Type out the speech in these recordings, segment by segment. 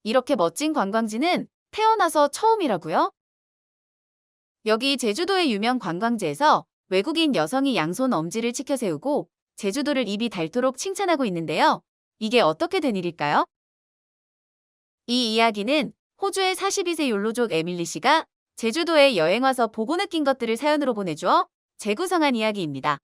이렇게 멋진 관광지는 태어나서 처음이라고요? 여기 제주도의 유명 관광지에서 외국인 여성이 양손 엄지를 치켜 세우고 제주도를 입이 닳도록 칭찬하고 있는데요. 이게 어떻게 된 일일까요? 이 이야기는 호주의 42세 욜로족 에밀리 씨가 제주도에 여행 와서 보고 느낀 것들을 사연으로 보내주어 재구성한 이야기입니다.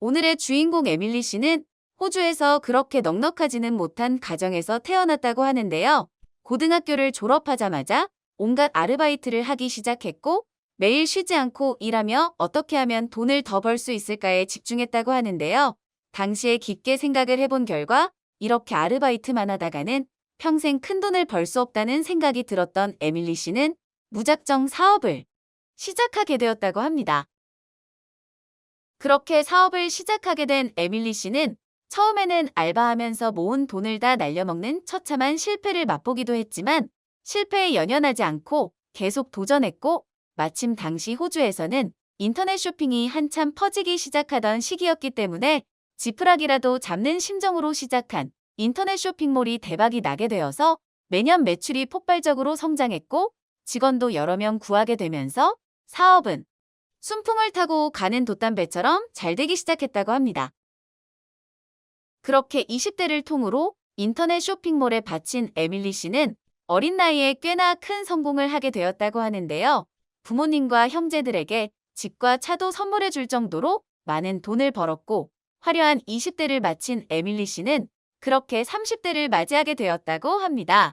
오늘의 주인공 에밀리 씨는 호주에서 그렇게 넉넉하지는 못한 가정에서 태어났다고 하는데요. 고등학교를 졸업하자마자 온갖 아르바이트를 하기 시작했고 매일 쉬지 않고 일하며 어떻게 하면 돈을 더 벌 수 있을까에 집중했다고 하는데요. 당시에 깊게 생각을 해본 결과 이렇게 아르바이트만 하다가는 평생 큰돈을 벌 수 없다는 생각이 들었던 에밀리 씨는 무작정 사업을 시작하게 되었다고 합니다. 그렇게 사업을 시작하게 된 에밀리 씨는 처음에는 알바하면서 모은 돈을 다 날려먹는 처참한 실패를 맛보기도 했지만 실패에 연연하지 않고 계속 도전했고 마침 당시 호주에서는 인터넷 쇼핑이 한참 퍼지기 시작하던 시기였기 때문에 지푸라기라도 잡는 심정으로 시작한 인터넷 쇼핑몰이 대박이 나게 되어서 매년 매출이 폭발적으로 성장했고 직원도 여러 명 구하게 되면서 사업은 순풍을 타고 가는 돛담배처럼 잘 되기 시작했다고 합니다. 그렇게 20대를 통으로 인터넷 쇼핑몰에 바친 에밀리 씨는 어린 나이에 꽤나 큰 성공을 하게 되었다고 하는데요. 부모님과 형제들에게 집과 차도 선물해 줄 정도로 많은 돈을 벌었고 화려한 20대를 마친 에밀리 씨는 그렇게 30대를 맞이하게 되었다고 합니다.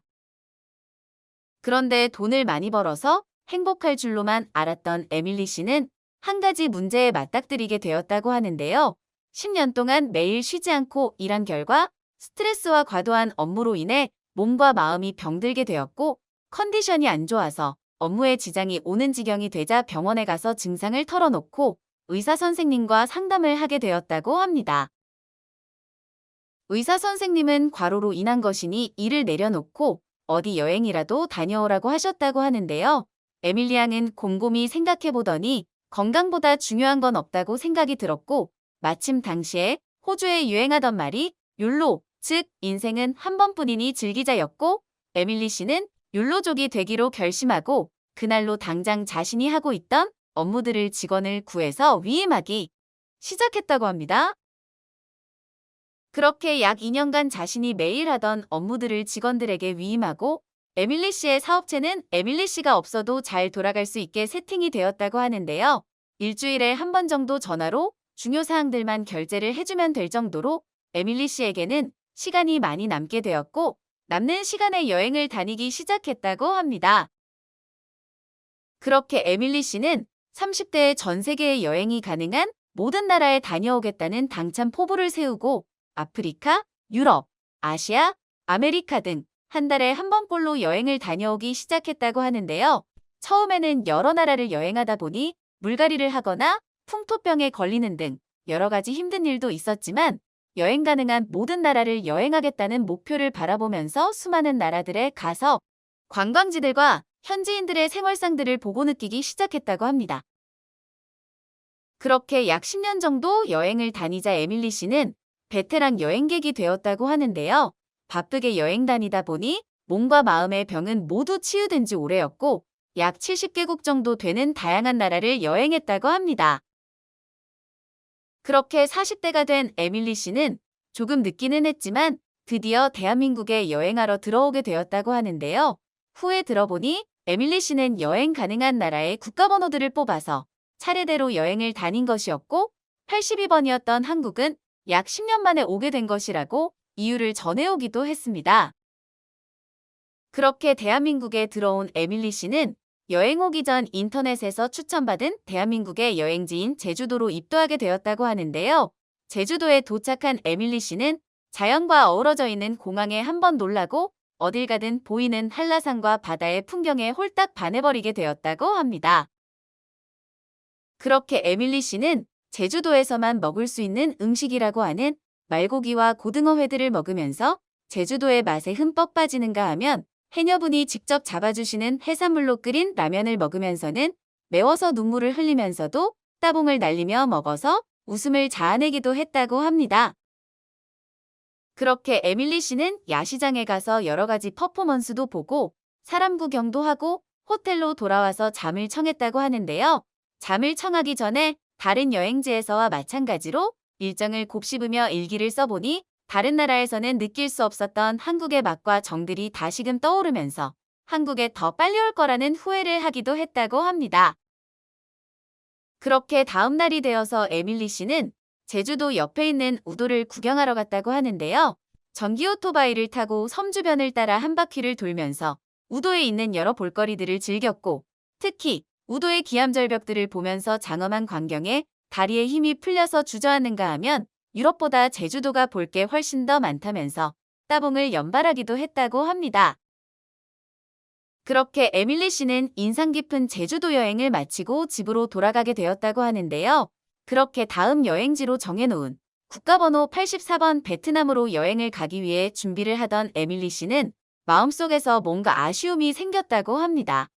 그런데 돈을 많이 벌어서 행복할 줄로만 알았던 에밀리 씨는 한 가지 문제에 맞닥뜨리게 되었다고 하는데요. 10년 동안 매일 쉬지 않고 일한 결과 스트레스와 과도한 업무로 인해 몸과 마음이 병들게 되었고 컨디션이 안 좋아서 업무에 지장이 오는 지경이 되자 병원에 가서 증상을 털어놓고 의사 선생님과 상담을 하게 되었다고 합니다. 의사 선생님은 과로로 인한 것이니 일을 내려놓고 어디 여행이라도 다녀오라고 하셨다고 하는데요. 에밀리 양은 곰곰이 생각해보더니 건강보다 중요한 건 없다고 생각이 들었고 마침 당시에 호주에 유행하던 말이 욜로, 즉 인생은 한 번뿐이니 즐기자였고 에밀리 씨는 욜로족이 되기로 결심하고 그날로 당장 자신이 하고 있던 업무들을 직원을 구해서 위임하기 시작했다고 합니다. 그렇게 약 2년간 자신이 매일 하던 업무들을 직원들에게 위임하고 에밀리 씨의 사업체는 에밀리 씨가 없어도 잘 돌아갈 수 있게 세팅이 되었다고 하는데요. 일주일에 한 번 정도 전화로 중요 사항들만 결제를 해주면 될 정도로 에밀리 씨에게는 시간이 많이 남게 되었고 남는 시간에 여행을 다니기 시작했다고 합니다. 그렇게 에밀리 씨는 30대에 전 세계에 여행이 가능한 모든 나라에 다녀오겠다는 당찬 포부를 세우고 아프리카, 유럽, 아시아, 아메리카 등 한 달에 한 번꼴로 여행을 다녀오기 시작했다고 하는데요. 처음에는 여러 나라를 여행하다 보니 물갈이를 하거나 풍토병에 걸리는 등 여러 가지 힘든 일도 있었지만 여행 가능한 모든 나라를 여행하겠다는 목표를 바라보면서 수많은 나라들에 가서 관광지들과 현지인들의 생활상들을 보고 느끼기 시작했다고 합니다. 그렇게 약 10년 정도 여행을 다니자 에밀리 씨는 베테랑 여행객이 되었다고 하는데요. 바쁘게 여행 다니다 보니 몸과 마음의 병은 모두 치유된 지 오래였고 약 70개국 정도 되는 다양한 나라를 여행했다고 합니다. 그렇게 40대가 된 에밀리 씨는 조금 늦기는 했지만 드디어 대한민국에 여행하러 들어오게 되었다고 하는데요. 후에 들어보니 에밀리 씨는 여행 가능한 나라의 국가번호들을 뽑아서 차례대로 여행을 다닌 것이었고 82번이었던 한국은 약 10년 만에 오게 된 것이라고 이유를 전해오기도 했습니다. 그렇게 대한민국에 들어온 에밀리 씨는 여행 오기 전 인터넷에서 추천받은 대한민국의 여행지인 제주도로 입도하게 되었다고 하는데요. 제주도에 도착한 에밀리 씨는 자연과 어우러져 있는 공항에 한번 놀라고 어딜 가든 보이는 한라산과 바다의 풍경에 홀딱 반해버리게 되었다고 합니다. 그렇게 에밀리 씨는 제주도에서만 먹을 수 있는 음식이라고 하는 말고기와 고등어회들을 먹으면서 제주도의 맛에 흠뻑 빠지는가 하면 해녀분이 직접 잡아주시는 해산물로 끓인 라면을 먹으면서는 매워서 눈물을 흘리면서도 따봉을 날리며 먹어서 웃음을 자아내기도 했다고 합니다. 그렇게 에밀리 씨는 야시장에 가서 여러 가지 퍼포먼스도 보고 사람 구경도 하고 호텔로 돌아와서 잠을 청했다고 하는데요. 잠을 청하기 전에 다른 여행지에서와 마찬가지로 일정을 곱씹으며 일기를 써보니 다른 나라에서는 느낄 수 없었던 한국의 맛과 정들이 다시금 떠오르면서 한국에 더 빨리 올 거라는 후회를 하기도 했다고 합니다. 그렇게 다음 날이 되어서 에밀리 씨는 제주도 옆에 있는 우도를 구경하러 갔다고 하는데요. 전기 오토바이를 타고 섬 주변을 따라 한 바퀴를 돌면서 우도에 있는 여러 볼거리들을 즐겼고 특히 우도의 기암절벽들을 보면서 장엄한 광경에 다리에 힘이 풀려서 주저앉는가 하면 유럽보다 제주도가 볼 게 훨씬 더 많다면서 따봉을 연발하기도 했다고 합니다. 그렇게 에밀리 씨는 인상 깊은 제주도 여행을 마치고 집으로 돌아가게 되었다고 하는데요. 그렇게 다음 여행지로 정해놓은 국가번호 84번 베트남으로 여행을 가기 위해 준비를 하던 에밀리 씨는 마음속에서 뭔가 아쉬움이 생겼다고 합니다.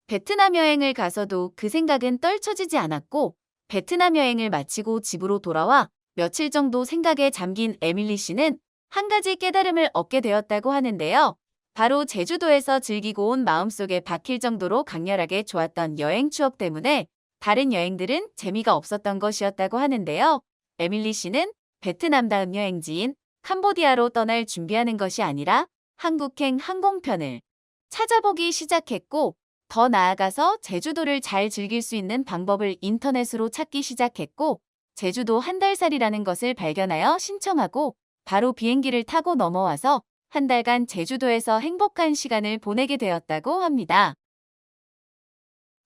베트남 여행을 가서도 그 생각은 떨쳐지지 않았고 베트남 여행을 마치고 집으로 돌아와 며칠 정도 생각에 잠긴 에밀리 씨는 한 가지 깨달음을 얻게 되었다고 하는데요. 바로 제주도에서 즐기고 온 마음속에 박힐 정도로 강렬하게 좋았던 여행 추억 때문에 다른 여행들은 재미가 없었던 것이었다고 하는데요. 에밀리 씨는 베트남 다음 여행지인 캄보디아로 떠날 준비하는 것이 아니라 한국행 항공편을 찾아보기 시작했고 더 나아가서 제주도를 잘 즐길 수 있는 방법을 인터넷으로 찾기 시작했고 제주도 한 달살이라는 것을 발견하여 신청하고 바로 비행기를 타고 넘어와서 한 달간 제주도에서 행복한 시간을 보내게 되었다고 합니다.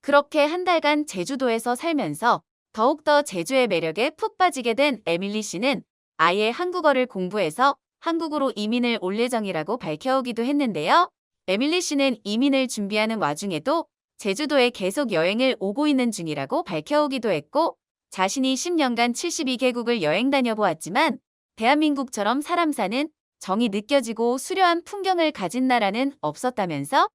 그렇게 한 달간 제주도에서 살면서 더욱더 제주의 매력에 푹 빠지게 된 에밀리 씨는 아예 한국어를 공부해서 한국으로 이민을 올 예정이라고 밝혀오기도 했는데요. 에밀리 씨는 이민을 준비하는 와중에도 제주도에 계속 여행을 오고 있는 중이라고 밝혀오기도 했고 자신이 10년간 72개국을 여행 다녀보았지만 대한민국처럼 사람 사는 정이 느껴지고 수려한 풍경을 가진 나라는 없었다면서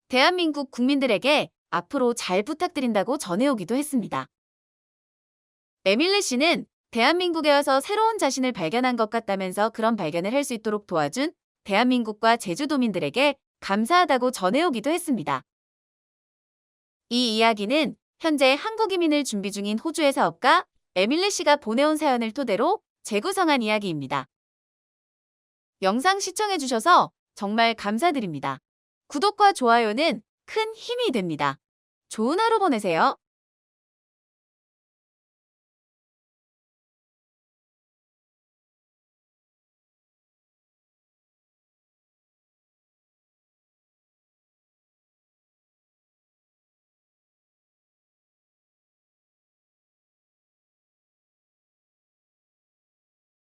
대한민국 국민들에게 앞으로 잘 부탁드린다고 전해오기도 했습니다. 에밀리 씨는 대한민국에 와서 새로운 자신을 발견한 것 같다면서 그런 발견을 할 수 있도록 도와준 대한민국과 제주도민들에게 감사하다고 전해오기도 했습니다. 이 이야기는 현재 한국 이민을 준비 중인 호주의 사업가 에밀리 씨가 보내온 사연을 토대로 재구성한 이야기입니다. 영상 시청해주셔서 정말 감사드립니다. 구독과 좋아요는 큰 힘이 됩니다. 좋은 하루 보내세요.